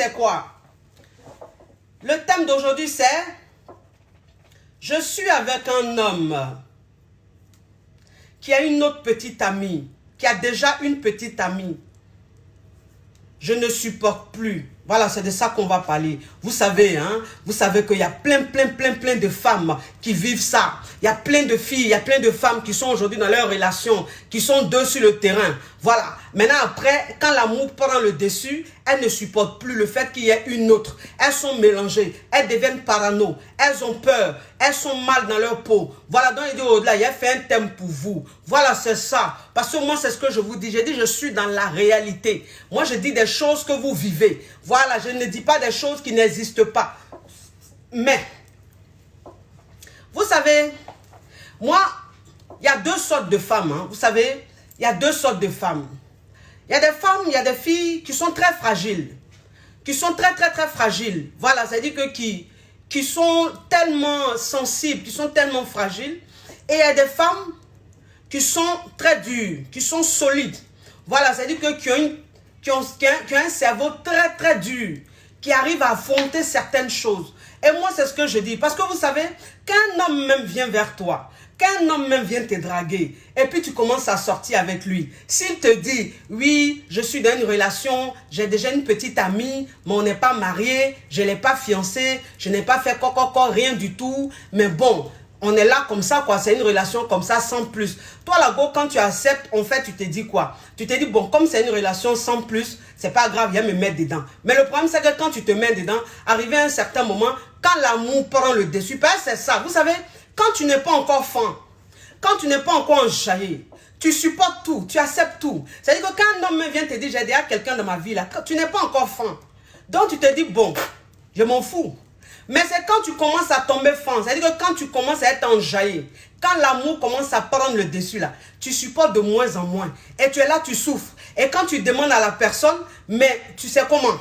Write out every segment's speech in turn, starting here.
c'est quoi? Le thème d'aujourd'hui, c'est je suis avec un homme qui a une autre petite amie, qui a déjà une petite amie. Je ne supporte plus. Voilà, c'est de ça qu'on va parler. Vous savez, hein, vous savez qu'il y a plein de femmes qui vivent ça. Il y a plein de filles, il y a plein de femmes qui sont aujourd'hui dans leur relation, qui sont deux sur le terrain. Voilà. Maintenant, après, quand l'amour prend le dessus, elles ne supportent plus le fait qu'il y ait une autre. Elles sont mélangées, elles deviennent parano, elles ont peur, elles sont mal dans leur peau. Voilà, donc il dit au-delà, il a fait un thème pour vous. Voilà, c'est ça. Parce que moi, c'est ce que je vous dis. J'ai dit, je suis dans la réalité. Moi, je dis des choses que vous vivez. Voilà, je ne dis pas des choses qui n'existent pas. Mais, vous savez, moi, il y a deux sortes de femmes. Hein. Vous savez, il y a deux sortes de femmes. Il y a des femmes, il y a des filles qui sont très fragiles. Qui sont très fragiles. Voilà, c'est-à-dire que qui sont tellement sensibles, qui sont tellement fragiles. Et il y a des femmes qui sont très dures, qui sont solides. Voilà, c'est-à-dire que qui ont un cerveau très dur, qui arrivent à affronter certaines choses. Et moi, c'est ce que je dis. Parce que vous savez, qu'un homme même vient vers toi, qu'un homme même vient te draguer, et puis tu commences à sortir avec lui. S'il te dit, oui, je suis dans une relation, j'ai déjà une petite amie, mais on n'est pas mariés, je ne l'ai pas fiancée, je n'ai pas fait rien du tout, mais bon, on est là comme ça, quoi. C'est une relation comme ça, sans plus. Toi, là, go, quand tu acceptes, en fait, tu te dis quoi? Tu te dis, bon, comme c'est une relation sans plus, c'est pas grave, viens me mettre dedans. Mais le problème, c'est que quand tu te mets dedans, arrivé à un certain moment, quand l'amour prend le dessus, c'est ça. Vous savez, quand tu n'es pas encore fan, quand tu n'es pas encore enjaillé, tu supportes tout, tu acceptes tout. C'est-à-dire que quand un homme vient te dire, j'ai déjà quelqu'un dans ma vie, là, tu n'es pas encore fan. Donc, tu te dis, bon, je m'en fous. Mais c'est quand tu commences à tomber fan, c'est-à-dire que quand tu commences à être enjaillé, quand l'amour commence à prendre le dessus là, tu supportes de moins en moins. Et tu es là, tu souffres. Et quand tu demandes à la personne, mais tu sais comment?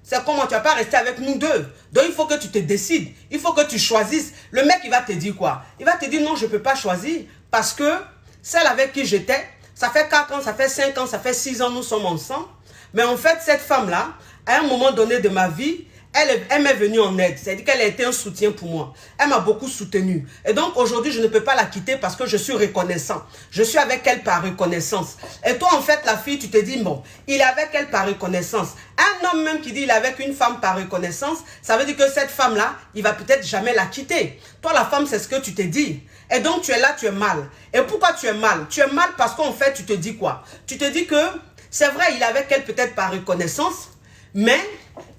C'est comment? Tu ne vas pas rester avec nous deux. Donc il faut que tu te décides. Il faut que tu choisisses. Le mec, il va te dire quoi? Il va te dire non, je ne peux pas choisir. Parce que celle avec qui j'étais, ça fait 4 ans, ça fait 5 ans, ça fait 6 ans, nous sommes ensemble. Mais en fait, cette femme-là, à un moment donné de ma vie, elle m'est venue en aide. C'est-à-dire qu'elle a été un soutien pour moi. Elle m'a beaucoup soutenu. Et donc, aujourd'hui, je ne peux pas la quitter parce que je suis reconnaissant. Je suis avec elle par reconnaissance. Et toi, en fait, la fille, tu te dis, bon, il est avec elle par reconnaissance. Un homme même qui dit il est avec une femme par reconnaissance, ça veut dire que cette femme-là, il va peut-être jamais la quitter. Toi, la femme, c'est ce que tu te dis. Et donc, tu es là, tu es mal. Et pourquoi tu es mal? Tu es mal parce qu'en fait, tu te dis quoi? Tu te dis que, c'est vrai, il est avec elle peut-être par reconnaissance, mais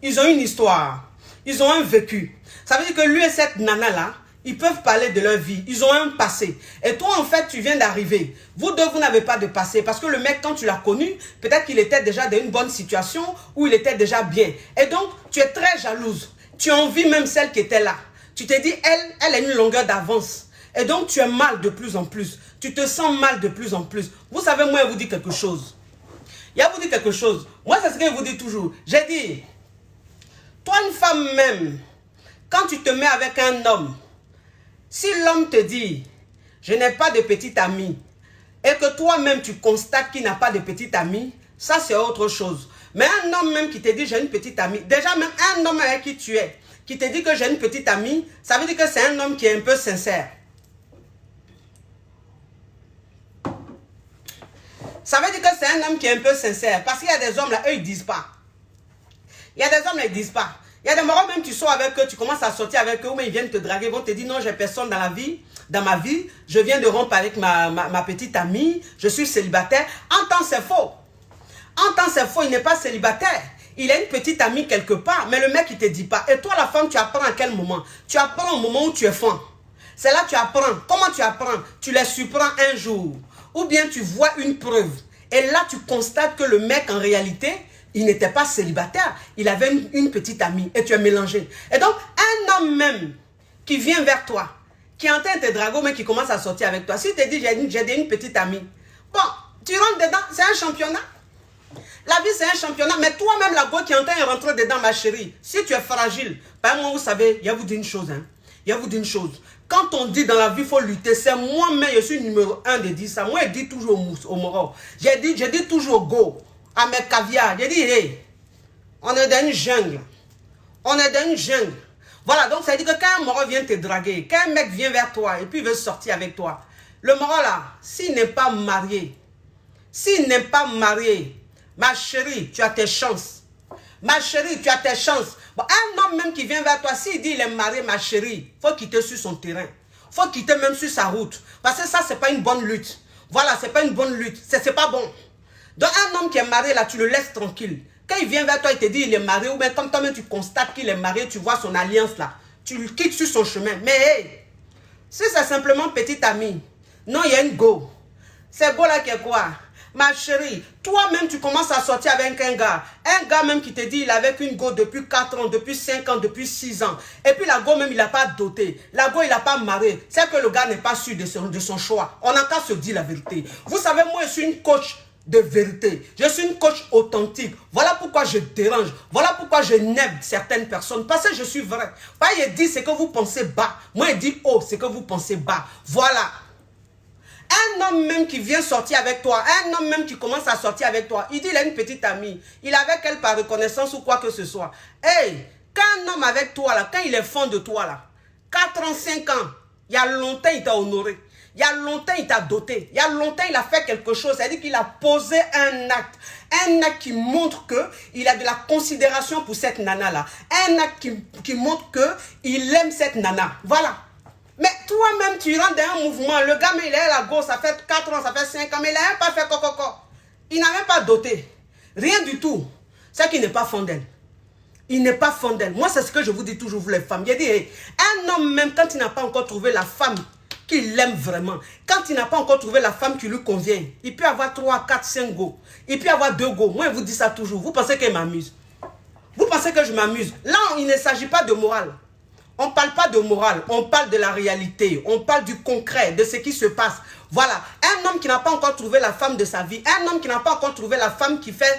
ils ont une histoire, ils ont un vécu. Ça veut dire que lui et cette nana-là, ils peuvent parler de leur vie, ils ont un passé. Et toi, en fait, tu viens d'arriver. Vous deux, vous n'avez pas de passé. Parce que le mec, quand tu l'as connu, peut-être qu'il était déjà dans une bonne situation, ou il était déjà bien. Et donc, tu es très jalouse. Tu envies même celle qui était là. Tu te dis, elle a une longueur d'avance. Et donc, tu es mal de plus en plus. Tu te sens mal de plus en plus. Vous savez, moi, je vous dis quelque chose. Il vous dit quelque chose. Moi, c'est ce que je vous dis toujours. J'ai dit, toi, une femme même, quand tu te mets avec un homme, si l'homme te dit, je n'ai pas de petite amie, et que toi-même, tu constates qu'il n'a pas de petite amie, ça, c'est autre chose. Mais un homme même qui te dit, j'ai une petite amie, déjà même un homme avec qui tu es, qui te dit que j'ai une petite amie, ça veut dire que c'est un homme qui est un peu sincère. Ça veut dire que c'est un homme qui est un peu sincère. Parce qu'il y a des hommes là, eux, ils ne disent pas. Il y a des hommes là, ils ne disent pas. Il y a des morons, même tu sors avec eux, tu commences à sortir avec eux, ou ils viennent te draguer, ils vont te dire non, j'ai personne dans la vie, dans ma vie, je viens de rompre avec ma petite amie, je suis célibataire. En temps, c'est faux. En temps, c'est faux, il n'est pas célibataire. Il a une petite amie quelque part, mais le mec, il ne te dit pas. Et toi, la femme, tu apprends à quel moment? Tu apprends au moment où tu es fan. C'est là que tu apprends. Comment tu apprends? Tu les surprends un jour. Ou bien tu vois une preuve. Et là, tu constates que le mec, en réalité, il n'était pas célibataire. Il avait une petite amie. Et tu es mélangé. Et donc, un homme même qui vient vers toi, qui entend tes dragons, mais qui commence à sortir avec toi. Si tu te dis, j'ai une petite amie. Bon, tu rentres dedans, c'est un championnat. La vie, c'est un championnat. Mais toi-même, la go qui entend rentrer dedans, ma chérie, si tu es fragile, par moi, vous savez, il y a vous dit une chose. Il y a vous dit une chose. Quand on dit dans la vie, il faut lutter, c'est moi-même, je suis numéro 1 de dire ça. Moi, je dis toujours au Moro. Je dis toujours go à mes caviars. Je dis, hey, On est dans une jungle. On est dans une jungle. Voilà, donc ça veut dire que quand un moro vient te draguer, quand un mec vient vers toi et puis il veut sortir avec toi, le moro là, s'il n'est pas marié, ma chérie, tu as tes chances. Ma chérie, tu as tes chances. Bon, un homme même qui vient vers toi, s'il dit il est marié, ma chérie, il faut quitter sur son terrain. Il faut quitter même sur sa route. Parce que ça, c'est pas une bonne lutte. Voilà, c'est pas une bonne lutte. C'est pas bon. Donc un homme qui est marié là, tu le laisses tranquille. Quand il vient vers toi, il te dit il est marié, ou bien comme toi-même tu constates qu'il est marié, tu vois son alliance là, tu le quittes sur son chemin. Mais hey, si c'est simplement petit ami, non, il y a une go. C'est go là qui est quoi? Ma chérie, toi-même tu commences à sortir avec un gars même qui te dit il est avec une go depuis 4 ans, depuis 5 ans, depuis 6 ans. Et puis la go même il n'a pas doté, la go il n'a pas marié. C'est que le gars n'est pas sûr de son choix. On n'a qu'à se dire la vérité. Vous savez, moi je suis une coach de vérité. Je suis une coach authentique. Voilà pourquoi je dérange. Voilà pourquoi je n'aime certaines personnes. Parce que je suis vrai. Pas il dit ce que vous pensez bas. Moi il dit haut ce que vous pensez bas. Voilà. Un homme même qui vient sortir avec toi, un homme même qui commence à sortir avec toi, il dit il a une petite amie, il est avec elle par reconnaissance ou quoi que ce soit. Hey, quand un homme avec toi là, quand il est fond de toi là, 4 ans, 5 ans, il y a longtemps il t'a honoré, il y a longtemps il t'a doté, il y a longtemps il a fait quelque chose, c'est-à-dire qu'il a posé un acte qui montre qu'il a de la considération pour cette nana là, un acte qui montre qu'il aime cette nana, voilà. Mais toi-même, tu rentres dans un mouvement. Le gars, mais il est à la gauche, ça fait 4 ans, ça fait 5 ans, mais il n'a même pas fait coco. Il n'a même pas doté. Rien du tout. C'est qu'il n'est pas fondel. Il n'est pas fondel. Moi, c'est ce que je vous dis toujours, vous les femmes. J'ai dit, hey, un homme, même quand il n'a pas encore trouvé la femme qu'il aime vraiment, quand il n'a pas encore trouvé la femme qui lui convient, il peut avoir 3, 4, 5 go. Il peut avoir 2 go. Moi, je vous dis ça toujours. Vous pensez qu'il m'amuse? Vous pensez que je m'amuse? Là, il ne s'agit pas de morale. On ne parle pas de morale, on parle de la réalité, on parle du concret, de ce qui se passe. Voilà, un homme qui n'a pas encore trouvé la femme de sa vie, un homme qui n'a pas encore trouvé la femme qui fait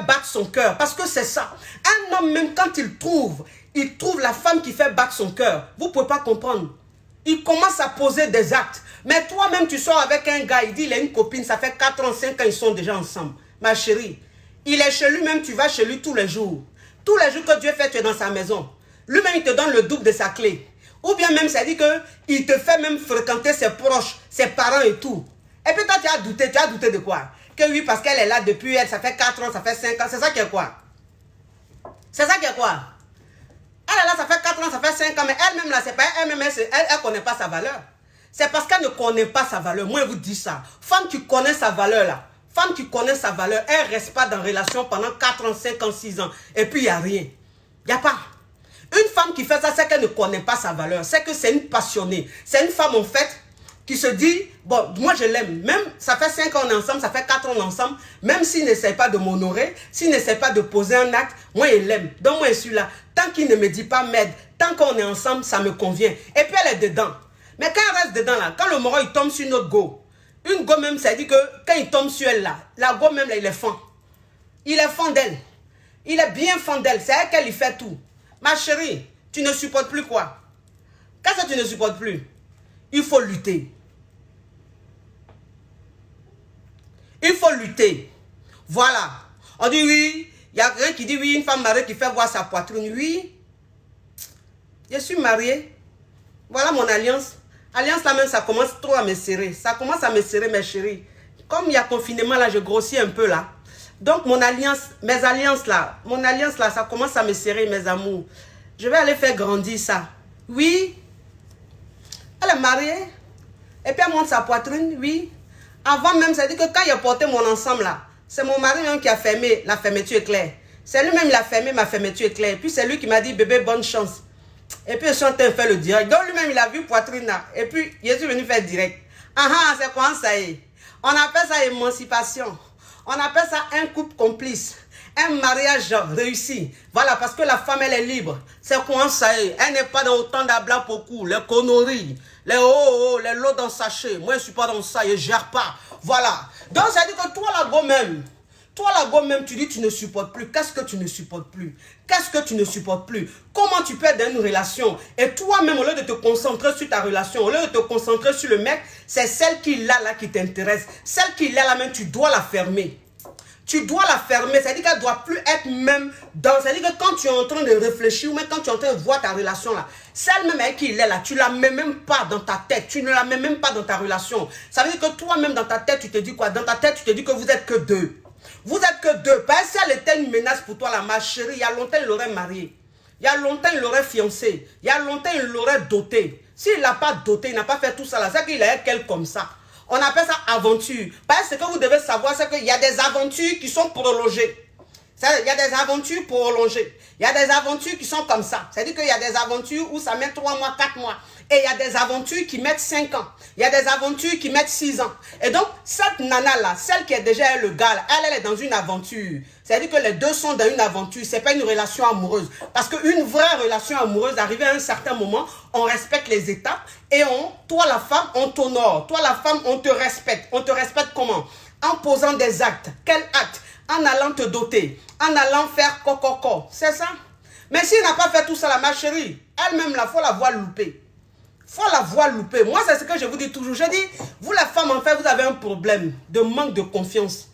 battre son cœur. Parce que c'est ça. Un homme, même quand il trouve la femme qui fait battre son cœur. Vous ne pouvez pas comprendre. Il commence à poser des actes. Mais toi-même, tu sors avec un gars, il dit il a une copine, ça fait 4 ans, 5 ans, ils sont déjà ensemble. Ma chérie, il est chez lui-même, tu vas chez lui tous les jours. Tous les jours que Dieu fait, tu es dans sa maison. Lui-même, il te donne le double de sa clé. Ou bien même, ça dit qu'il te fait même fréquenter ses proches, ses parents et tout. Et puis toi, tu as douté de quoi? Que oui, parce qu'elle est là depuis elle, ça fait 4 ans, ça fait 5 ans. C'est ça qui est quoi? C'est ça qui est quoi? Elle est là, ça fait 4 ans, ça fait 5 ans, mais elle-même là, c'est pas elle-même, elle ne connaît pas sa valeur. C'est parce qu'elle ne connaît pas sa valeur. Moi, je vous dis ça. Femme qui connaît sa valeur là, femme qui connaît sa valeur, elle ne reste pas dans relation pendant 4 ans, 5 ans, 6 ans. Et puis, il n'y a rien. Il n'y a pas. Une femme qui fait ça, c'est qu'elle ne connaît pas sa valeur. C'est que c'est une passionnée. C'est une femme, en fait, qui se dit, bon, moi, je l'aime. Même, ça fait 5 ans ensemble, ça fait 4 ans ensemble. Même s'il n'essaie pas de m'honorer, s'il n'essaie pas de poser un acte, moi, je l'aime. Donc, moi, je suis là. Tant qu'il ne me dit pas m'aide, tant qu'on est ensemble, ça me convient. Et puis, elle est dedans. Mais quand elle reste dedans, là, quand le moro, il tombe sur une autre go, une go même, ça dit que quand il tombe sur elle, là, la go même, là, il est fond. Il est fond d'elle. Il est bien fond d'elle. C'est elle qui lui fait tout. Ma chérie, tu ne supportes plus quoi? Qu'est-ce que tu ne supportes plus? Il faut lutter. Il faut lutter. Voilà. On dit oui. Il y a quelqu'un qui dit oui, une femme mariée qui fait voir sa poitrine. Oui. Je suis mariée. Voilà mon alliance. Alliance là même, ça commence trop à me serrer. Ça commence à me serrer, mes chéris. Comme il y a confinement là, je grossis un peu là. Donc, mon alliance, mes alliances là, ça commence à me serrer, mes amours. Je vais aller faire grandir ça. Oui. Elle est mariée. Et puis, elle monte sa poitrine, oui. Avant même, ça dit que quand il a porté mon ensemble là, c'est mon mari même qui a fermé la fermeture éclair. C'est lui-même qui a fermé ma fermeture éclair. Et puis, c'est lui qui m'a dit, bébé, bonne chance. Et puis, je suis en train de faire le direct. Donc, lui-même, il a vu poitrine là. Et puis, je suis venu faire direct. Ah ah, c'est quoi ça y est? On appelle ça émancipation. On appelle ça un couple complice, un mariage réussi. Voilà, parce que la femme, elle est libre. C'est quoi ça y est? Elle n'est pas dans autant d'abla pour coup, les conneries, les les lots dans sachet. Moi, je ne suis pas dans ça, je ne gère pas. Voilà. Donc, ça veut dire que toi, la go même, tu dis tu ne supportes plus. Qu'est-ce que tu ne supportes plus? Qu'est-ce que tu ne supportes plus? Comment tu peux être dans une relation? Et toi-même, au lieu de te concentrer sur ta relation, au lieu de te concentrer sur le mec, c'est celle qui l'a là qui t'intéresse. Celle qui l'a là même, tu dois la fermer. tu dois la fermer. C'est-à-dire qu'elle ne doit plus être même dans... C'est-à-dire que quand tu es en train de réfléchir ou même quand tu es en train de voir ta relation là, celle même avec qui il est là, tu ne la mets même pas dans ta tête. Tu ne la mets même pas dans ta relation. Ça veut dire que toi-même dans ta tête, tu te dis quoi? Dans ta tête, tu te dis que vous n'êtes que deux. Vous n'êtes que deux. Parce que si elle était une menace pour toi là, ma chérie, il y a longtemps, il l'aurait mariée. Il y a longtemps, il l'aurait fiancée. Il y a longtemps, il l'aurait dotée. S'il ne l'a pas dotée, il n'a pas fait tout ça là, c'est qu'il est qu'elle comme ça. On appelle ça aventure. Parce que ce que vous devez savoir, c'est qu'il y a des aventures qui sont prolongées. Il y a des aventures prolongées. Il y a des aventures qui sont comme ça. C'est-à-dire qu'il y a des aventures où ça met 3 mois, 4 mois. Et il y a des aventures qui mettent 5 ans. Il y a des aventures qui mettent 6 ans. Et donc, cette nana-là, celle qui est déjà le gars, là, elle est dans une aventure. C'est-à-dire que les deux sont dans une aventure. Ce n'est pas une relation amoureuse. Parce qu'une vraie relation amoureuse, arrivée à un certain moment, on respecte les étapes. Et toi la femme, on t'honore. Toi la femme, on te respecte. On te respecte comment? En posant des actes. Quel acte? En allant te doter. En allant faire coco. C'est ça? Mais s'il n'a pas fait tout ça, là, ma chérie, elle-même, il faut la voir louper. Faut la voir louper. Moi, c'est ce que je vous dis toujours. Je dis, vous la femme, en fait, vous avez un problème de manque de confiance.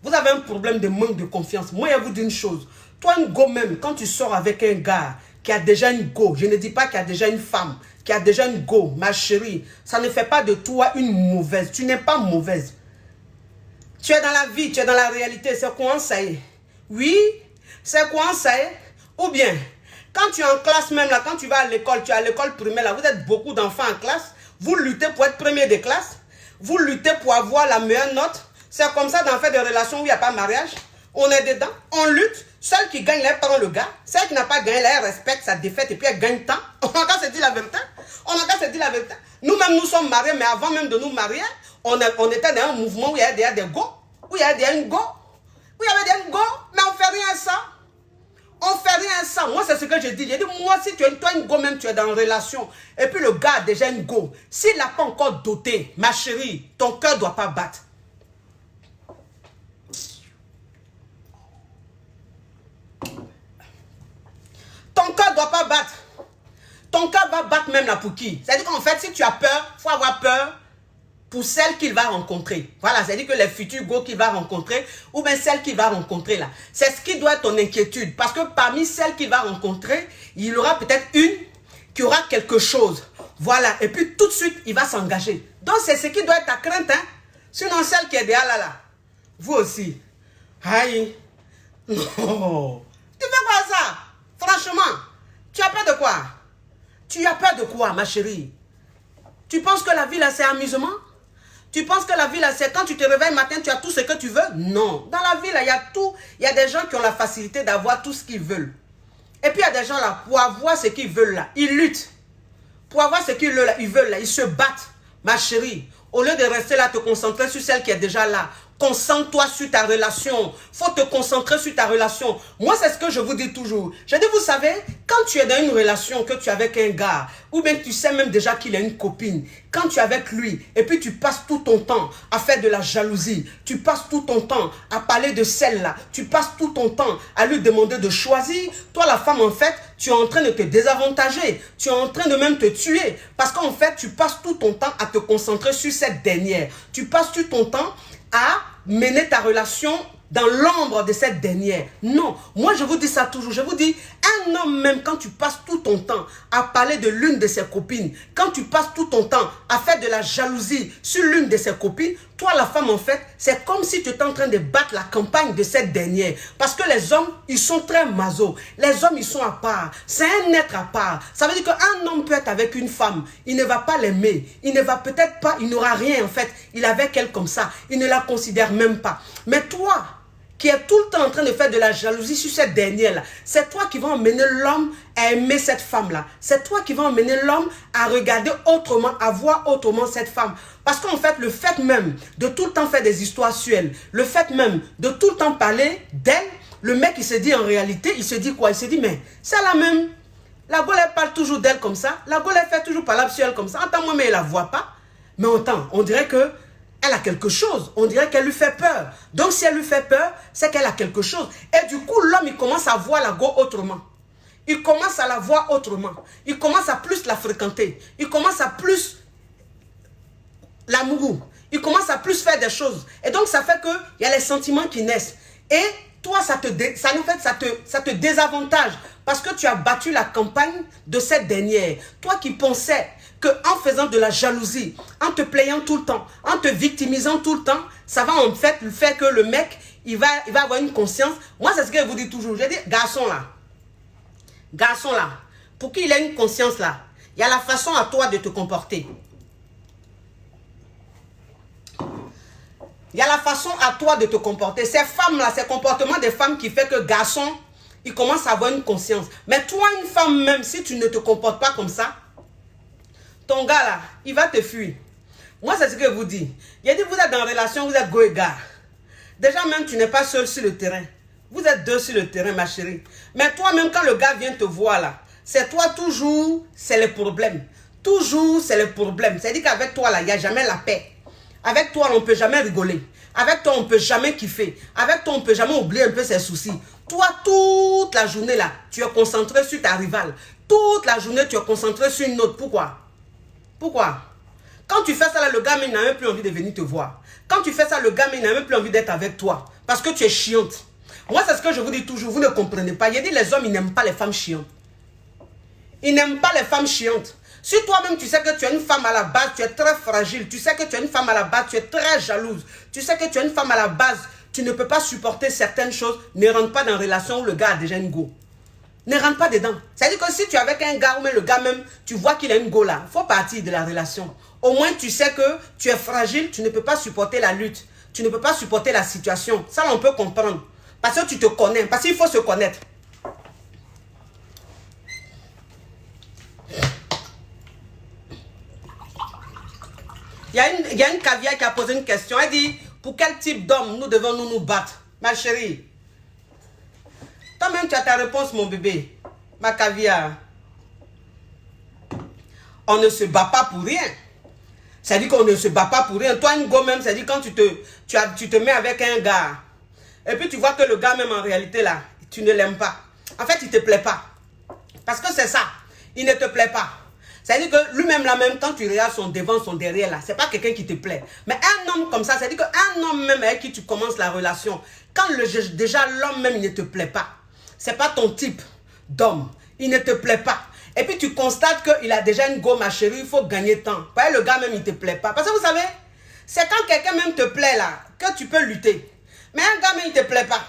Vous avez un problème de manque de confiance. Moi, je vous dis une chose. Toi, une go même, quand tu sors avec un gars qui a déjà une go, je ne dis pas qu'il y a déjà une femme, qui a déjà une go, ma chérie, ça ne fait pas de toi une mauvaise. Tu n'es pas mauvaise. Tu es dans la vie, tu es dans la réalité. C'est quoi ça est? Oui, c'est quoi ça est? Ou bien, quand tu es en classe même, là, quand tu vas à l'école, tu es à l'école primaire, là, vous êtes beaucoup d'enfants en classe, vous luttez pour être premier de classe, vous luttez pour avoir la meilleure note. C'est comme ça dans le fait de relations où il n'y a pas de mariage. On est dedans, on lutte. Celle qui gagne, elle prend le gars. Celle qui n'a pas gagné, elle respecte sa défaite et puis elle gagne tant. On a qu'à se dire la vérité. On a qu'à se dire la vérité. Nous-mêmes, nous sommes mariés, mais avant même de nous marier, on était dans un mouvement où il y avait des go, où il y avait des go, où il y avait des go, mais on ne fait rien à ça. On ne fait rien à ça. Moi, c'est ce que je dis. J'ai dit, moi, si tu es toi une go, même tu es dans une relation, et puis le gars a déjà une go, s'il n'a pas encore doté, ma chérie, ton cœur ne doit pas battre. Ton cœur ne doit pas battre. Ton cœur va battre même là pour qui? C'est-à-dire qu'en fait, si tu as peur, il faut avoir peur pour celle qu'il va rencontrer. Voilà, c'est-à-dire que les futurs go qu'il va rencontrer, ou bien celle qu'il va rencontrer là. C'est ce qui doit être ton inquiétude. Parce que parmi celles qu'il va rencontrer, il y aura peut-être une qui aura quelque chose. Voilà, et puis tout de suite, il va s'engager. Donc c'est ce qui doit être ta crainte, hein. Sinon, celle qui est derrière là, vous aussi. Aïe. Non. Tu fais quoi ça? Franchement, tu as peur de quoi? Tu as peur de quoi, ma chérie? Tu penses que la vie là, c'est amusement? Tu penses que la vie là, c'est quand tu te réveilles matin, tu as tout ce que tu veux? Non. Dans la vie là, il y a tout. Il y a des gens qui ont la facilité d'avoir tout ce qu'ils veulent. Et puis il y a des gens là, pour avoir ce qu'ils veulent là, ils luttent. Pour avoir ce qu'ils veulent là, ils se battent. Ma chérie, au lieu de rester là, te concentrer sur celle qui est déjà là. Concentre-toi sur ta relation. Il faut te concentrer sur ta relation. Moi, c'est ce que je vous dis toujours. Je dis, vous savez, quand tu es dans une relation, que tu es avec un gars, ou bien tu sais même déjà qu'il a une copine, quand tu es avec lui, et puis tu passes tout ton temps à faire de la jalousie, tu passes tout ton temps à parler de celle-là, tu passes tout ton temps à lui demander de choisir, toi, la femme, en fait, tu es en train de te désavantager, tu es en train de même te tuer, parce qu'en fait, tu passes tout ton temps à te concentrer sur cette dernière. Tu passes tout ton temps à mener ta relation dans l'ombre de cette dernière. Non, moi je vous dis ça toujours. Je vous dis, un homme même, quand tu passes tout ton temps à parler de l'une de ses copines, quand tu passes tout ton temps à faire de la jalousie sur l'une de ses copines, toi la femme en fait, c'est comme si tu étais en train de battre la campagne de cette dernière. Parce que les hommes, ils sont très maso. Les hommes, ils sont à part. C'est un être à part. Ça veut dire qu'un homme peut être avec une femme, il ne va pas l'aimer. Il ne va peut-être pas, il n'aura rien en fait. Il est avec elle comme ça. Il ne la considère même pas. Mais toi, qui est tout le temps en train de faire de la jalousie sur cette dernière-là, c'est toi qui vas emmener l'homme à aimer cette femme-là. C'est toi qui vas emmener l'homme à regarder autrement, à voir autrement cette femme. Parce qu'en fait, le fait même de tout le temps faire des histoires sur elle, le fait même de tout le temps parler d'elle, le mec, il se dit en réalité, il se dit quoi? Il se dit, mais c'est la même. La Gaule, elle parle toujours d'elle comme ça. La Gaule, elle fait toujours parler sur elle comme ça. Entends-moi, mais elle la voit pas. Mais entends, on dirait que elle a quelque chose. On dirait qu'elle lui fait peur. Donc, si elle lui fait peur, c'est qu'elle a quelque chose. Et du coup, l'homme, il commence à voir la go autrement. Il commence à la voir autrement. Il commence à plus la fréquenter. Il commence à plus l'amour. Il commence à plus faire des choses. Et donc, ça fait qu'il y a les sentiments qui naissent. Et toi, ça te désavantage parce que tu as battu la campagne de cette dernière. Toi qui pensais qu'en faisant de la jalousie, en te plaignant tout le temps, en te victimisant tout le temps, ça va en fait le fait que le mec, il va avoir une conscience. Moi, c'est ce que je vous dis toujours. Je dis, garçon là, pour qu'il ait une conscience là, il y a la façon à toi de te comporter. Il y a la façon à toi de te comporter. Ces femmes-là, ces comportements des femmes qui fait que garçon, il commence à avoir une conscience. Mais toi, une femme même, si tu ne te comportes pas comme ça, ton gars là, il va te fuir. Moi, c'est ce que je vous dis. Il a dit, vous êtes en relation, vous êtes go et gars. Déjà même, tu n'es pas seul sur le terrain. Vous êtes deux sur le terrain, ma chérie. Mais toi-même, quand le gars vient te voir là, c'est toi toujours, c'est le problème. Toujours, c'est le problème. C'est-à-dire qu'avec toi là, il n'y a jamais la paix. Avec toi, on ne peut jamais rigoler. Avec toi, on ne peut jamais kiffer. Avec toi, on ne peut jamais oublier un peu ses soucis. Toi, toute la journée là, tu es concentré sur ta rivale. Toute la journée, tu es concentré sur une autre. Pourquoi? Pourquoi? Quand tu fais ça là, le gars, il n'a même plus envie de venir te voir. Quand tu fais ça, le gars, il n'a même plus envie d'être avec toi. Parce que tu es chiante. Moi, c'est ce que je vous dis toujours. Vous ne comprenez pas. Il dit les hommes, ils n'aiment pas les femmes chiantes. Ils n'aiment pas les femmes chiantes. Si toi-même, tu sais que tu es une femme à la base, tu es très fragile. Tu sais que tu es une femme à la base, tu es très jalouse. Tu sais que tu es une femme à la base, tu ne peux pas supporter certaines choses. Ne rentre pas dans une relation où le gars a déjà une go. Ne rentre pas dedans. C'est-à-dire que si tu es avec un gars ou même le gars même, tu vois qu'il a une go là, il faut partir de la relation. Au moins, tu sais que tu es fragile, tu ne peux pas supporter la lutte. Tu ne peux pas supporter la situation. Ça, on peut comprendre. Parce que tu te connais. Parce qu'il faut se connaître. Il y a une caviar qui a posé une question. Elle dit, pour quel type d'homme nous devons nous battre? Ma chérie, toi-même tu as ta réponse, mon bébé. Ma caviar. On ne se bat pas pour rien. C'est-à-dire qu'on ne se bat pas pour rien. Toi, une go même, c'est-à-dire quand tu te mets avec un gars, et puis tu vois que le gars même en réalité là, tu ne l'aimes pas. En fait, il ne te plaît pas. Parce que c'est ça. Il ne te plaît pas. C'est-à-dire que lui-même là même, quand tu regardes son devant, son derrière là, c'est pas quelqu'un qui te plaît. Mais un homme comme ça, c'est-à-dire qu'un homme même avec qui tu commences la relation, quand déjà l'homme même il ne te plaît pas, c'est pas ton type d'homme, il ne te plaît pas. Et puis tu constates qu'il a déjà une go, ma chérie, il faut gagner temps. Parce que le gars même il ne te plaît pas. Parce que vous savez, c'est quand quelqu'un même te plaît là, que tu peux lutter. Mais un gars même il ne te plaît pas.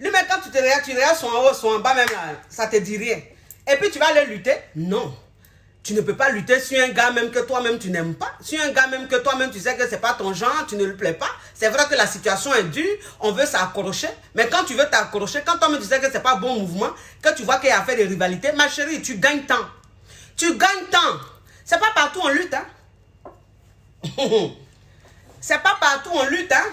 Lui même quand tu regardes son en haut, son en bas même là, ça te dit rien. Et puis tu vas aller lutter? Non. Tu ne peux pas lutter sur un gars même que toi-même tu n'aimes pas. Sur un gars même que toi-même tu sais que c'est pas ton genre, tu ne lui plais pas. C'est vrai que la situation est dure, on veut s'accrocher. Mais quand tu veux t'accrocher, quand toi-même tu sais que c'est pas bon mouvement, que tu vois qu'il y a fait des rivalités, ma chérie, tu gagnes temps. Tu gagnes temps. C'est pas partout on lutte, hein. C'est pas partout on lutte, hein.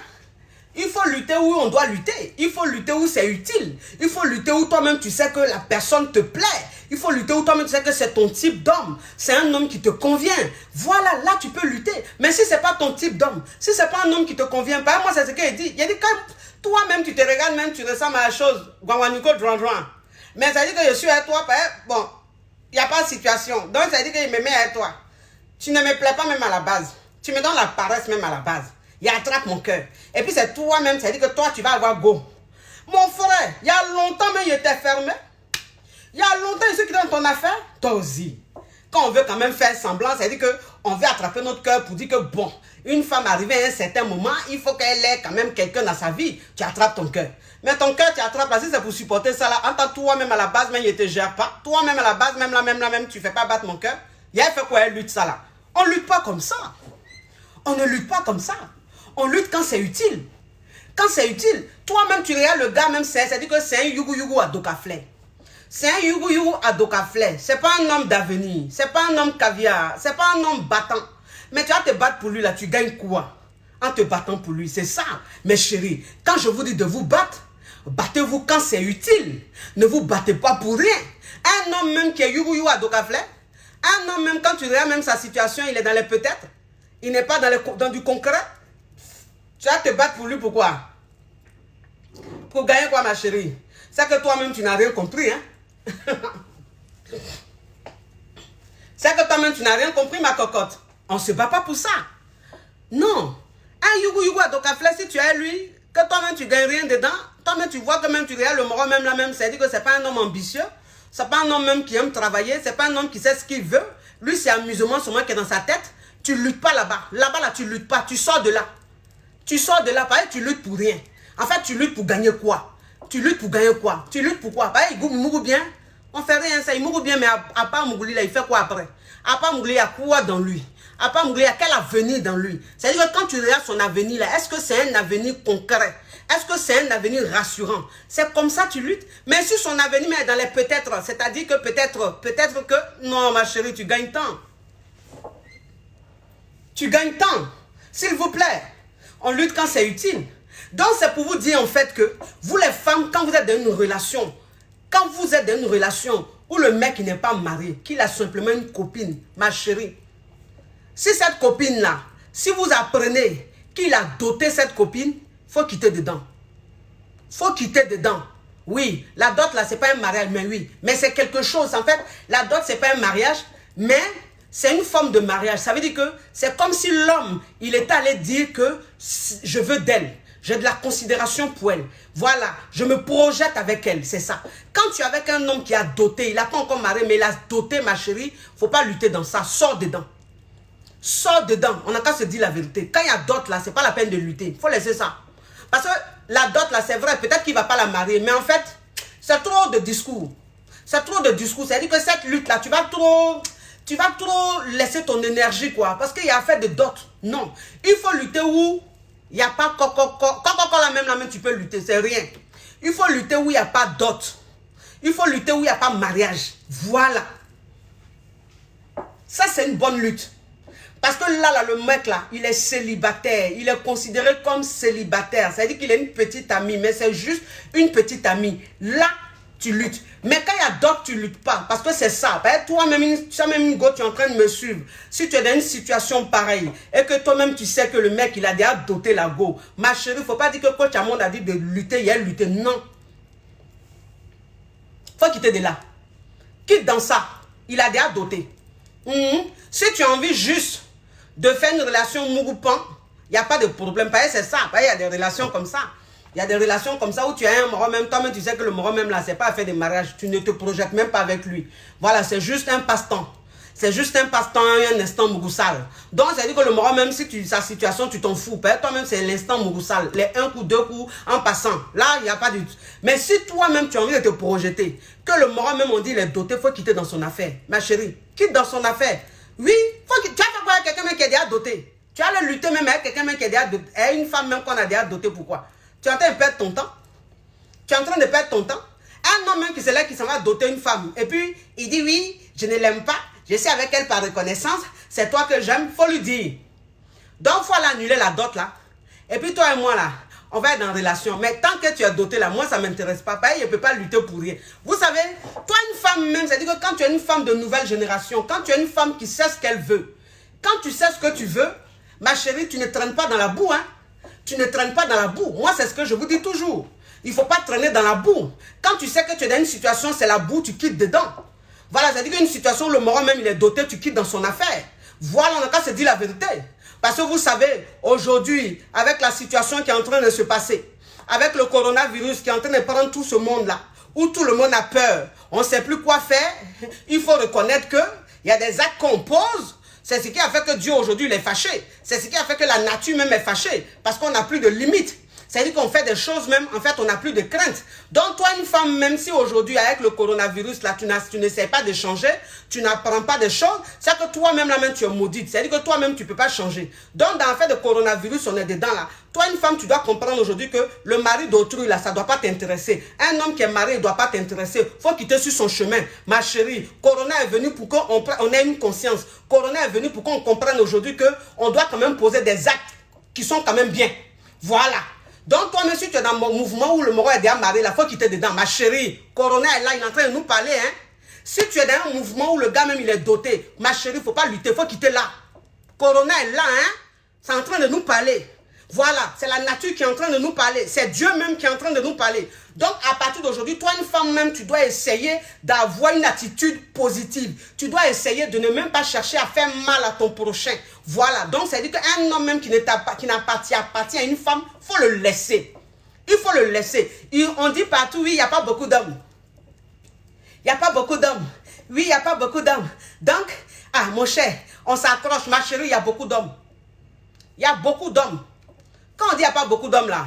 Il faut lutter où on doit lutter. Il faut lutter où c'est utile. Il faut lutter où toi-même tu sais que la personne te plaît. Il faut lutter où toi-même tu sais que c'est ton type d'homme. C'est un homme qui te convient. Voilà, là tu peux lutter. Mais si c'est pas ton type d'homme, si c'est pas un homme qui te convient pas, moi c'est ce qu'il dit. Il dit quand toi-même tu te regardes, même tu ressembles à la chose. Mais ça dit que je suis avec toi, bon, il n'y a pas de situation. Donc ça dit qu'il me met avec toi. Tu ne me plais pas même à la base. Tu me donnes la paresse même à la base. Il attrape mon cœur. Et puis c'est toi-même, ça dit que toi tu vas avoir go. Mon frère, il y a longtemps mais il était fermé. Il y a longtemps, ceux qui donnent ton affaire, toi aussi. Quand on veut quand même faire semblant, ça dit qu'on veut attraper notre cœur pour dire que bon, une femme arrivée à un certain moment, il faut qu'elle ait quand même quelqu'un dans sa vie. Tu attrapes ton cœur. Mais ton cœur, tu attrapes là, si c'est pour supporter ça là, en tant que toi-même à la base, même il ne te gère pas. Toi-même à la base, même là, tu ne fais pas battre mon cœur. Il a fait quoi, elle lutte ça là? On ne lutte pas comme ça. On ne lutte pas comme ça. On lutte quand c'est utile. Quand c'est utile, toi-même tu regardes le gars, même c'est-à-dire que c'est un yugu à Dokaflé. C'est un yugu à Dokaflé. C'est pas un homme d'avenir. C'est pas un homme caviar. C'est pas un homme battant. Mais tu vas te battre pour lui là, tu gagnes quoi? En te battant pour lui, c'est ça. Mes chéris, quand je vous dis de vous battre, battez-vous quand c'est utile. Ne vous battez pas pour rien. Un homme même qui est yugu à Dokaflé, un homme même quand tu regardes même sa situation, il est dans les peut-être. Il n'est pas dans du concret. Tu vas te battre pour lui, pourquoi? Pour gagner quoi, ma chérie? C'est que toi-même, tu n'as rien compris, hein? C'est que toi-même, tu n'as rien compris, ma cocotte. On ne se bat pas pour ça. Non. Un yugu à Dokaflé, si tu es lui, que toi-même, tu ne gagnes rien dedans, Toi-même, tu vois que même tu regardes le moro même là même, c'est-à-dire que c'est pas un homme ambitieux. C'est pas un homme même qui aime travailler. C'est pas un homme qui sait ce qu'il veut. Lui, c'est amusement seulement qui est dans sa tête. Tu luttes pas là-bas. Là-bas, là, tu luttes pas. Tu sors de là. Tu sors de là, pareil, tu luttes pour rien. En fait, tu luttes pour gagner quoi? Tu luttes pour gagner quoi? Tu luttes pour quoi? Pareil, il mourut bien. On fait rien, ça, il mourut bien, mais à part Mougouli, là, il fait quoi après? À part Mougouli, il y a quoi dans lui? À part Mougouli, il y a quel avenir dans lui? C'est-à-dire que quand tu regardes son avenir, là, est-ce que c'est un avenir concret? Est-ce que c'est un avenir rassurant? C'est comme ça que tu luttes. Mais si son avenir est dans les peut-être, c'est-à-dire que peut-être que, non, ma chérie, tu gagnes temps. Tu gagnes temps. S'il vous plaît, on lutte quand c'est utile. Donc, c'est pour vous dire en fait que vous les femmes, quand vous êtes dans une relation, où le mec n'est pas marié, qu'il a simplement une copine, ma chérie, si cette copine-là, si vous apprenez qu'il a doté cette copine, il faut quitter dedans. Il faut quitter dedans. Oui, la dot là, c'est pas un mariage, mais oui. Mais c'est quelque chose. En fait, la dot, c'est pas un mariage, mais c'est une forme de mariage. Ça veut dire que c'est comme si l'homme, il est allé dire que je veux d'elle. J'ai de la considération pour elle. Voilà, je me projette avec elle, c'est ça. Quand tu es avec un homme qui a doté, il n'a pas encore marié, mais il a doté, ma chérie, il ne faut pas lutter dans ça. Sors dedans. Sors dedans. On n'a qu'à se dire la vérité. Quand il y a dot là, ce n'est pas la peine de lutter. Il faut laisser ça. Parce que la dot là, c'est vrai, peut-être qu'il ne va pas la marier, mais en fait, c'est trop de discours. C'est trop de discours. C'est-à-dire que cette lutte là, tu vas trop laisser ton énergie, quoi. Parce qu'il y a affaire de dot. Non. Il faut lutter où il n'y a pas la même, tu peux lutter, c'est rien. Il faut lutter où il n'y a pas dot. Il faut lutter où il n'y a pas mariage. Voilà. Ça, c'est une bonne lutte. Parce que là, le mec, là, il est célibataire. Il est considéré comme célibataire. C'est-à-dire qu'il a une petite amie, mais c'est juste une petite amie. Là, tu luttes. Mais quand il y a d'autres, tu ne luttes pas. Parce que c'est ça. Toi-même, tu es en train de me suivre. Si tu es dans une situation pareille et que toi-même, tu sais que le mec, il a déjà doté la go. Ma chérie, il ne faut pas dire que coach Amond a dit de lutter, il a lutté. Non. Il faut quitter de là. Quitte dans ça. Il a déjà doté. Si tu as envie juste de faire une relation mouroupan, il n'y a pas de problème. C'est ça. Il y a des relations comme ça. Il y a des relations comme ça où tu as un moro même, toi-même tu sais que le moro même là, c'est pas à faire des mariages. Tu ne te projettes même pas avec lui. Voilà, c'est juste un passe-temps. C'est juste un passe-temps, un instant mougoussal. Donc, ça veut dire que le moro même, si sa situation, tu t'en fous. Toi-même, c'est l'instant mougoussal. Les un coup, deux coups, en passant. Là, il n'y a pas du tout. Mais si toi-même, tu as envie de te projeter, que le moro même, on dit, il est doté, il faut quitter dans son affaire. Ma chérie, quitte dans son affaire. Oui, tu as fait quoi avec quelqu'un qui est déjà doté? Tu as le lutter même avec quelqu'un qui est déjà doté. Et une femme même qu'on a déjà doté, pourquoi? Tu es en train de perdre ton temps. Tu es en train de perdre ton temps. Un homme même qui s'est là, qui s'en va doter une femme. Et puis, il dit oui, je ne l'aime pas. Je suis avec elle par reconnaissance. C'est toi que j'aime. Il faut lui dire. Donc, il faut annuler la dot là. Et puis, toi et moi là, on va être en relation. Mais tant que tu es doté là, moi, ça ne m'intéresse pas. Pareil, je ne peux pas lutter pour rien. Vous savez, toi, une femme même, c'est-à-dire que quand tu es une femme de nouvelle génération, quand tu es une femme qui sait ce qu'elle veut, quand tu sais ce que tu veux, ma chérie, tu ne traînes pas dans la boue, hein. Tu ne traînes pas dans la boue. Moi, c'est ce que je vous dis toujours. Il ne faut pas traîner dans la boue. Quand tu sais que tu es dans une situation, c'est la boue, tu quittes dedans. Voilà, c'est-à-dire qu'une situation où le moro même, il est doté, tu quittes dans son affaire. Voilà, on n'a qu'à se dire la vérité. Parce que vous savez, aujourd'hui, avec la situation qui est en train de se passer, avec le coronavirus qui est en train de prendre tout ce monde-là, où tout le monde a peur, on ne sait plus quoi faire, il faut reconnaître qu'il y a des actes qu'on pose. C'est ce qui a fait que Dieu aujourd'hui il est fâché. C'est ce qui a fait que la nature même est fâchée. Parce qu'on n'a plus de limites. C'est-à-dire qu'on fait des choses même, en fait, on n'a plus de crainte. Donc, toi, une femme, même si aujourd'hui, avec le coronavirus, là, tu n'essaies pas de changer, tu n'apprends pas des choses, c'est que toi-même, là, même, tu es maudite. C'est-à-dire que toi-même, tu ne peux pas changer. Donc, dans l'affaire de coronavirus, on est dedans, là. Toi, une femme, tu dois comprendre aujourd'hui que le mari d'autrui, là, ça ne doit pas t'intéresser. Un homme qui est marié, il ne doit pas t'intéresser. Il faut quitter sur son chemin. Ma chérie, Corona est venu pour qu'on ait une conscience. Corona est venu pour qu'on comprenne aujourd'hui qu'on doit quand même poser des actes qui sont quand même bien. Voilà. Donc, toi-même, si tu es dans mon mouvement où le moro est déjà marié, il faut quitter dedans. Ma chérie, Corona est là, il est en train de nous parler. Hein? Si tu es dans un mouvement où le gars même, il est doté, ma chérie, il ne faut pas lutter, il faut quitter là. Corona est là, hein? C'est en train de nous parler. Voilà, c'est la nature qui est en train de nous parler. C'est Dieu même qui est en train de nous parler. Donc, à partir d'aujourd'hui, toi, une femme même, tu dois essayer d'avoir une attitude positive. Tu dois essayer de ne même pas chercher à faire mal à ton prochain. Voilà, donc, c'est-à-dire qu'un homme même qui appartient à une femme, il faut le laisser. Il faut le laisser. On dit partout, oui, il n'y a pas beaucoup d'hommes. Il n'y a pas beaucoup d'hommes. Oui, il n'y a pas beaucoup d'hommes. Donc, ah, mon cher, on s'accroche. Ma chérie, il y a beaucoup d'hommes. Il y a beaucoup d'hommes. Quand on dit il n'y a pas beaucoup d'hommes là,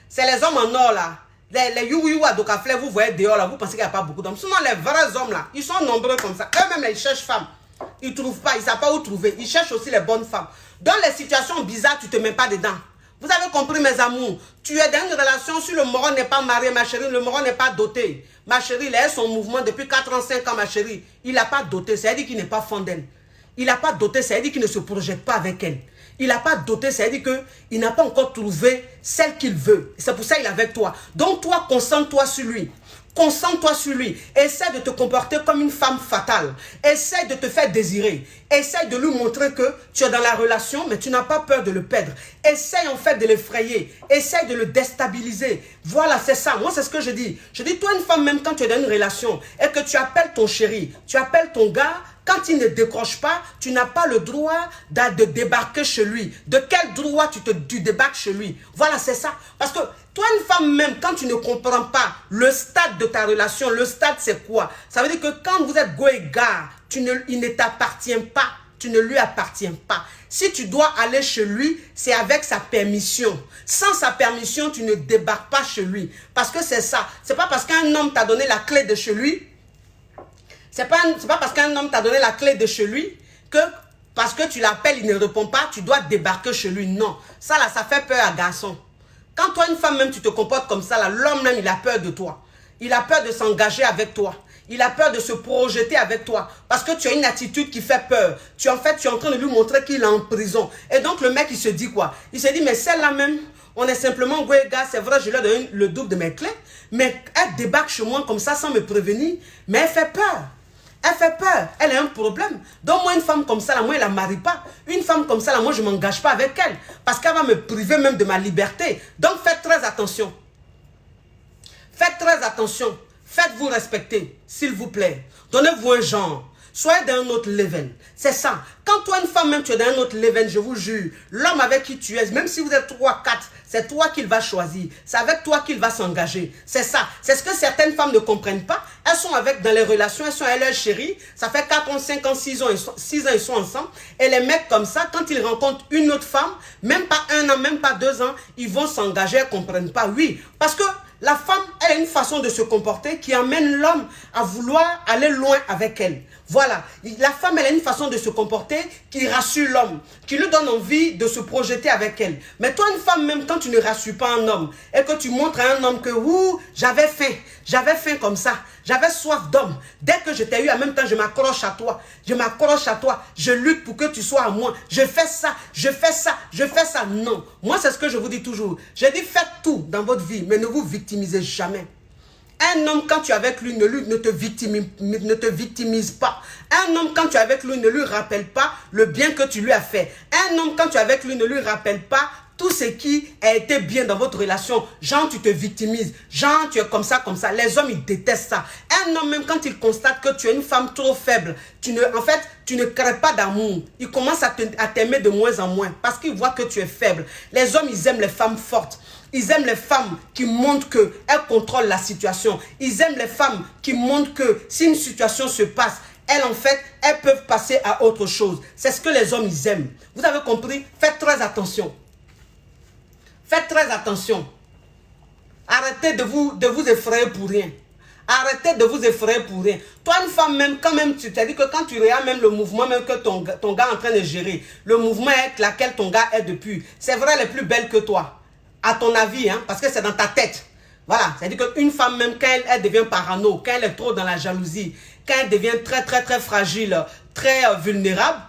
c'est les hommes en or là. Les you à Dokafle, vous voyez dehors là, vous pensez qu'il n'y a pas beaucoup d'hommes. Sinon, les vrais hommes là, ils sont nombreux comme ça. Eux-mêmes, ils cherchent femmes. Ils ne trouvent pas, ils ne savent pas où trouver. Ils cherchent aussi les bonnes femmes. Dans les situations bizarres, tu ne te mets pas dedans. Vous avez compris, mes amours. Tu es dans une relation, si le moron n'est pas marié, ma chérie, le moron n'est pas doté. Ma chérie, il a son mouvement depuis 4 ans, 5 ans, ma chérie. Il n'a pas doté, c'est-à-dire qu'il n'est pas fond d'elle. Il n'a pas doté, c'est-à-dire qu'il ne se projette pas avec elle. Il n'a pas doté, c'est-à-dire qu'il n'a pas encore trouvé celle qu'il veut. C'est pour ça qu'il est avec toi. Donc toi, concentre-toi sur lui. Concentre-toi sur lui. Essaie de te comporter comme une femme fatale. Essaie de te faire désirer. Essaie de lui montrer que tu es dans la relation, mais tu n'as pas peur de le perdre. Essaie en fait de l'effrayer. Essaie de le déstabiliser. Voilà, c'est ça. Moi, c'est ce que je dis. Je dis, toi, une femme, même quand tu es dans une relation et que tu appelles ton chéri, tu appelles ton gars, quand il ne décroche pas, tu n'as pas le droit de débarquer chez lui. De quel droit tu débarques chez lui? Voilà, c'est ça. Parce que toi, une femme même, quand tu ne comprends pas le stade de ta relation, le stade c'est quoi? Ça veut dire que quand vous êtes go et gare, il ne t'appartient pas. Tu ne lui appartiens pas. Si tu dois aller chez lui, c'est avec sa permission. Sans sa permission, tu ne débarques pas chez lui. Parce que c'est ça. C'est pas parce qu'un homme t'a donné la clé de chez lui. C'est pas parce qu'un homme t'a donné la clé de chez lui que parce que tu l'appelles, il ne répond pas, tu dois débarquer chez lui. Non. Ça là, ça fait peur à garçon. Quand toi, une femme même, tu te comportes comme ça, là, l'homme même, il a peur de toi. Il a peur de s'engager avec toi. Il a peur de se projeter avec toi. Parce que tu as une attitude qui fait peur. Tu es en train de lui montrer qu'il est en prison. Et donc, le mec, il se dit quoi? Il se dit, mais celle-là même, on est simplement gars, c'est vrai, je lui ai donné le double de mes clés. Mais elle débarque chez moi comme ça sans me prévenir. Mais elle fait peur. Elle fait peur, elle a un problème. Donc moi, une femme comme ça, là, moi, je ne la marie pas. Une femme comme ça, là, moi, je ne m'engage pas avec elle. Parce qu'elle va me priver même de ma liberté. Donc faites très attention. Faites très attention. Faites-vous respecter, s'il vous plaît. Donnez-vous un genre. Soyez dans un autre level. C'est ça. Quand toi, une femme, même tu es dans un autre level, je vous jure, l'homme avec qui tu es, même si vous êtes 3, 4, c'est toi qu'il va choisir. C'est avec toi qu'il va s'engager. C'est ça. C'est ce que certaines femmes ne comprennent pas. Elles sont dans les relations, elles sont avec leur chéri. Ça fait 4 ans, 5 ans, 6 ans, ils sont ensemble. Et les mecs comme ça, quand ils rencontrent une autre femme, même pas 1 an, même pas 2 ans, ils vont s'engager, elles ne comprennent pas. Oui, parce que la femme, elle a une façon de se comporter qui amène l'homme à vouloir aller loin avec elle. Voilà. La femme, elle a une façon de se comporter qui rassure l'homme, qui lui donne envie de se projeter avec elle. Mais toi, une femme, même quand tu ne rassures pas un homme et que tu montres à un homme que j'avais faim comme ça, j'avais soif d'homme. Dès que je t'ai eu, en même temps, je m'accroche à toi. Je m'accroche à toi. Je lutte pour que tu sois à moi. Je fais ça, je fais ça, je fais ça. Non. Moi, c'est ce que je vous dis toujours. Je dis, faites tout dans votre vie, mais ne vous victimisez jamais. Un homme, quand tu es avec lui, ne te victimise pas. Un homme, quand tu es avec lui, ne lui rappelle pas le bien que tu lui as fait. Un homme, quand tu es avec lui, ne lui rappelle pas tout ce qui a été bien dans votre relation. Genre, tu te victimises. Genre, tu es comme ça, comme ça. Les hommes, ils détestent ça. Un homme, même quand il constate que tu es une femme trop faible, tu ne crées pas d'amour. Il commence à t'aimer de moins en moins parce qu'il voit que tu es faible. Les hommes, ils aiment les femmes fortes. Ils aiment les femmes qui montrent qu'elles contrôlent la situation. Ils aiment les femmes qui montrent que si une situation se passe, elles peuvent passer à autre chose. C'est ce que les hommes, ils aiment. Vous avez compris? Faites très attention. Faites très attention. Arrêtez de vous effrayer pour rien. Arrêtez de vous effrayer pour rien. Toi, une femme, même, quand même, tu t'as dit que quand tu regardes même le mouvement même que ton gars est en train de gérer, le mouvement avec lequel ton gars est depuis, c'est vrai, elle est plus belle que toi. À ton avis, hein, parce que c'est dans ta tête. Voilà, c'est-à-dire qu'une femme, même quand elle devient parano, quand elle est trop dans la jalousie, quand elle devient très, très, très fragile, très vulnérable,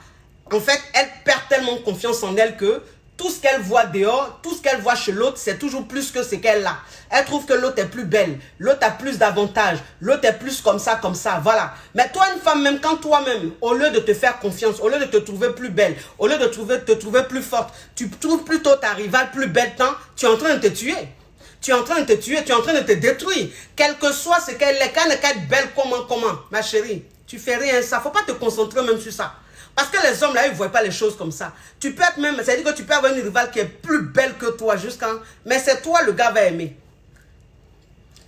en fait, elle perd tellement confiance en elle que tout ce qu'elle voit dehors, tout ce qu'elle voit chez l'autre, c'est toujours plus que ce qu'elle a. Elle trouve que l'autre est plus belle, l'autre a plus d'avantages, l'autre est plus comme ça, voilà. Mais toi, une femme, même quand toi-même, au lieu de te faire confiance, au lieu de te trouver plus belle, au lieu de te trouver plus forte, tu trouves plutôt ta rivale plus belle, tu es en train de te tuer. Tu es en train de te tuer, tu es en train de te détruire. Quel que soit ce qu'elle est, quand elle est belle, comment, ma chérie, tu fais rien, ça, faut pas te concentrer même sur ça. Parce que les hommes, là, ils ne voient pas les choses comme ça. Tu peux être même, c'est-à-dire que tu peux avoir une rivale qui est plus belle que toi, mais c'est toi, le gars va aimer.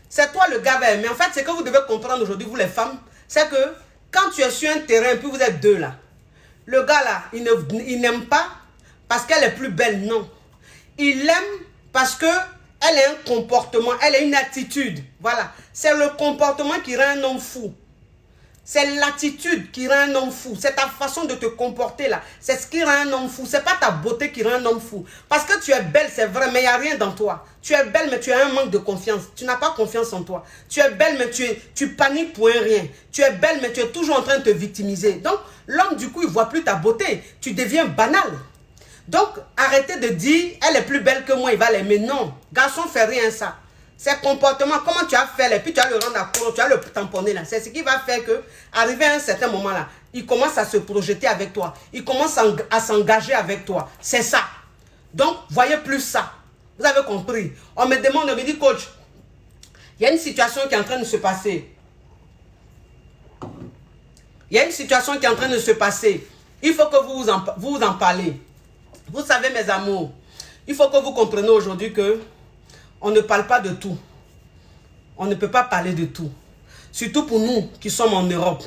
c'est toi le gars va aimer. En fait, c'est que vous devez comprendre aujourd'hui, vous les femmes, c'est que quand tu es sur un terrain, puis vous êtes deux là, le gars là, il n'aime pas parce qu'elle est plus belle, non. Il l'aime parce que elle a un comportement, elle a une attitude. Voilà, c'est le comportement qui rend un homme fou. C'est l'attitude qui rend un homme fou. C'est ta façon de te comporter là. C'est ce qui rend un homme fou. C'est pas ta beauté qui rend un homme fou. Parce que tu es belle, c'est vrai, mais il n'y a rien dans toi. Tu es belle, mais tu as un manque de confiance. Tu n'as pas confiance en toi. Tu es belle, mais tu paniques pour un rien. Tu es belle, mais tu es toujours en train de te victimiser. Donc, l'homme, du coup, il ne voit plus ta beauté. Tu deviens banal. Donc, arrêtez de dire, elle est plus belle que moi, il va l'aimer. Non, garçon, fait rien ça. Ces comportements, comment tu as fait, et puis tu as le rendre à court, tu as le tamponner là. C'est ce qui va faire que, arrivé à un certain moment là, il commence à se projeter avec toi. Il commence à s'engager avec toi. C'est ça. Donc, voyez plus ça. Vous avez compris. On me demande, on me dit, coach, il y a une situation qui est en train de se passer. Il y a une situation qui est en train de se passer. Il faut que vous en parlez. Vous savez, mes amours, il faut que vous compreniez aujourd'hui que on ne parle pas de tout. On ne peut pas parler de tout. Surtout pour nous qui sommes en Europe.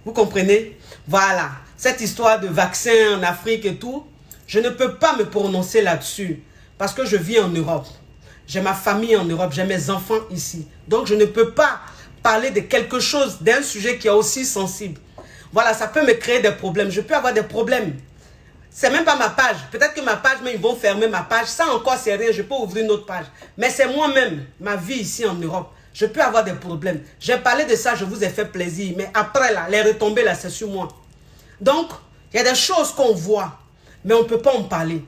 Vous comprenez? Voilà. Cette histoire de vaccins en Afrique et tout, je ne peux pas me prononcer là-dessus. Parce que je vis en Europe. J'ai ma famille en Europe. J'ai mes enfants ici. Donc je ne peux pas parler de quelque chose, d'un sujet qui est aussi sensible. Voilà, ça peut me créer des problèmes. Je peux avoir des problèmes. C'est même pas ma page. Peut-être que ma page, mais ils vont fermer ma page. Ça encore, c'est rien. Je peux ouvrir une autre page. Mais c'est moi-même, ma vie ici en Europe. Je peux avoir des problèmes. J'ai parlé de ça, je vous ai fait plaisir. Mais après, là, les retombées, là, c'est sur moi. Donc, il y a des choses qu'on voit, mais on ne peut pas en parler.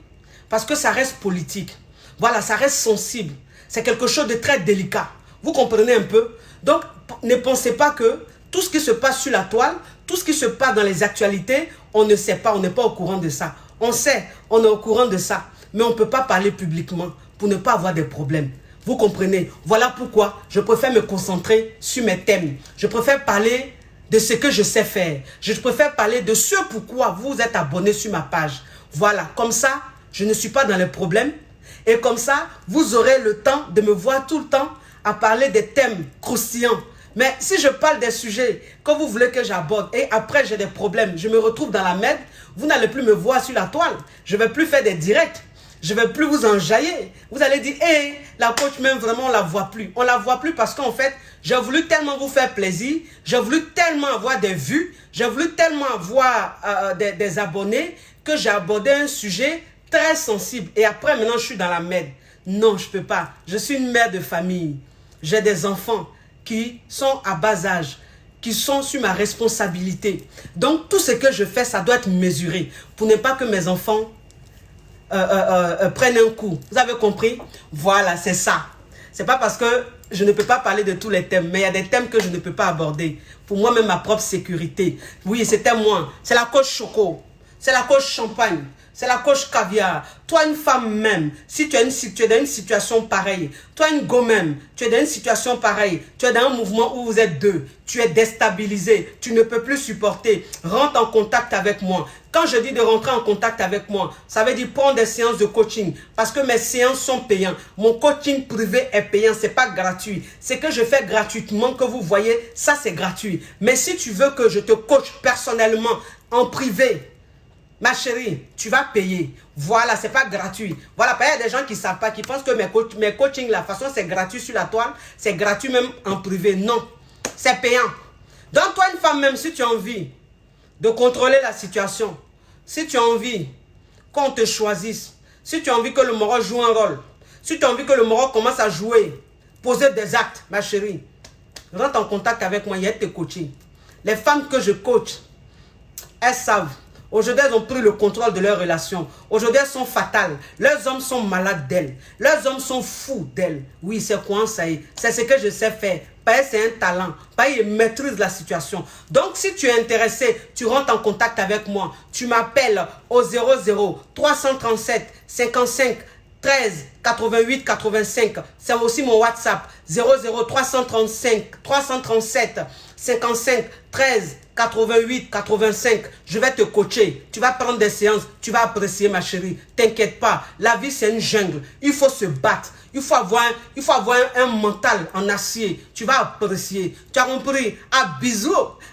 Parce que ça reste politique. Voilà, ça reste sensible. C'est quelque chose de très délicat. Vous comprenez un peu? Donc, ne pensez pas que tout ce qui se passe sur la toile, tout ce qui se passe dans les actualités, on ne sait pas, on n'est pas au courant de ça. On sait, on est au courant de ça. Mais on ne peut pas parler publiquement pour ne pas avoir des problèmes. Vous comprenez? Voilà pourquoi je préfère me concentrer sur mes thèmes. Je préfère parler de ce que je sais faire. Je préfère parler de ce pourquoi vous êtes abonné sur ma page. Voilà, comme ça, je ne suis pas dans les problèmes. Et comme ça, vous aurez le temps de me voir tout le temps à parler des thèmes croustillants. Mais si je parle des sujets que vous voulez que j'aborde et après j'ai des problèmes, je me retrouve dans la merde, vous n'allez plus me voir sur la toile. Je ne vais plus faire des directs. Je ne vais plus vous enjailler. Vous allez dire, hé, la coach même vraiment, on ne la voit plus. On ne la voit plus parce qu'en fait, j'ai voulu tellement vous faire plaisir, j'ai voulu tellement avoir des vues, j'ai voulu tellement avoir des abonnés que j'ai abordé un sujet très sensible. Et après, maintenant, je suis dans la merde. Non, je ne peux pas. Je suis une mère de famille. J'ai des enfants qui sont à bas âge, qui sont sur ma responsabilité. Donc, tout ce que je fais, ça doit être mesuré pour ne pas que mes enfants prennent un coup. Vous avez compris? Voilà, c'est ça. C'est pas parce que je ne peux pas parler de tous les thèmes, mais il y a des thèmes que je ne peux pas aborder. Pour moi-même, ma propre sécurité. Oui, c'était moi. C'est la coach Choco. C'est la coach Champagne. C'est la coach Caviar. Toi, une femme même, si tu es dans une situation pareille, toi, une go même, tu es dans une situation pareille, tu es dans un mouvement où vous êtes deux, tu es déstabilisé, tu ne peux plus supporter, rentre en contact avec moi. Quand je dis de rentrer en contact avec moi, ça veut dire prendre des séances de coaching parce que mes séances sont payantes. Mon coaching privé est payant, ce n'est pas gratuit. Ce que je fais gratuitement, que vous voyez, ça c'est gratuit. Mais si tu veux que je te coach personnellement, en privé, ma chérie, tu vas payer. Voilà, c'est pas gratuit. Voilà, il y a des gens qui ne savent pas, qui pensent que mes coachings, la façon, c'est gratuit sur la toile, c'est gratuit même en privé. Non, c'est payant. Donc, toi, une femme, même si tu as envie de contrôler la situation, si tu as envie qu'on te choisisse, si tu as envie que le moro joue un rôle, si tu as envie que le moro commence à jouer, poser des actes, ma chérie, rentre en contact avec moi, il y a tes coachings. Les femmes que je coach, elles savent. Aujourd'hui, elles ont pris le contrôle de leurs relations. Aujourd'hui, elles sont fatales. Leurs hommes sont malades d'elles. Leurs hommes sont fous d'elles. Oui, c'est quoi ça y est. C'est ce que je sais faire. Parce que c'est un talent. Parce qu'ils maîtrisent la situation. Donc, si tu es intéressé, tu rentres en contact avec moi. Tu m'appelles au 00 337 55 13 88 85. C'est aussi mon WhatsApp. 00 335 337 55 13, 88, 85, je vais te coacher. Tu vas prendre des séances, tu vas apprécier ma chérie. T'inquiète pas, la vie c'est une jungle. Il faut se battre. Il faut avoir un mental en acier. Tu vas apprécier. Tu as compris? À bisous.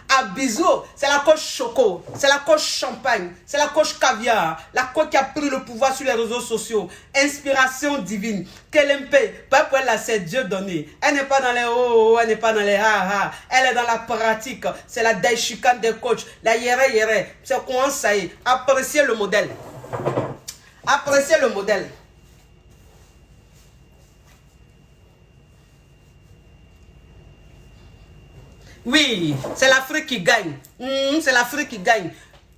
À bisous. C'est la coach Choco. C'est la coach Champagne. C'est la coach Caviar. La coach qui a pris le pouvoir sur les réseaux sociaux. Inspiration divine. Kelempe. Pas pour elle, c'est Dieu donné. Elle n'est pas dans les oh, elle n'est pas dans les ha ha. Elle est dans la pratique. C'est la daishikan des coachs. La yere yere. C'est comment ça y est. Appréciez le modèle. Appréciez le modèle. Oui, c'est l'Afrique qui gagne. C'est l'Afrique qui gagne.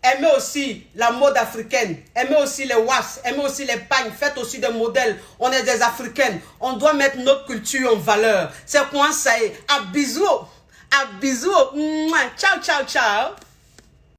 Aimez aussi la mode africaine. Aimez aussi les was. Aimez aussi les pagnes. Faites aussi des modèles. On est des Africaines. On doit mettre notre culture en valeur. C'est quoi ça y est. À bisous. À bisous. Ciao, ciao, ciao.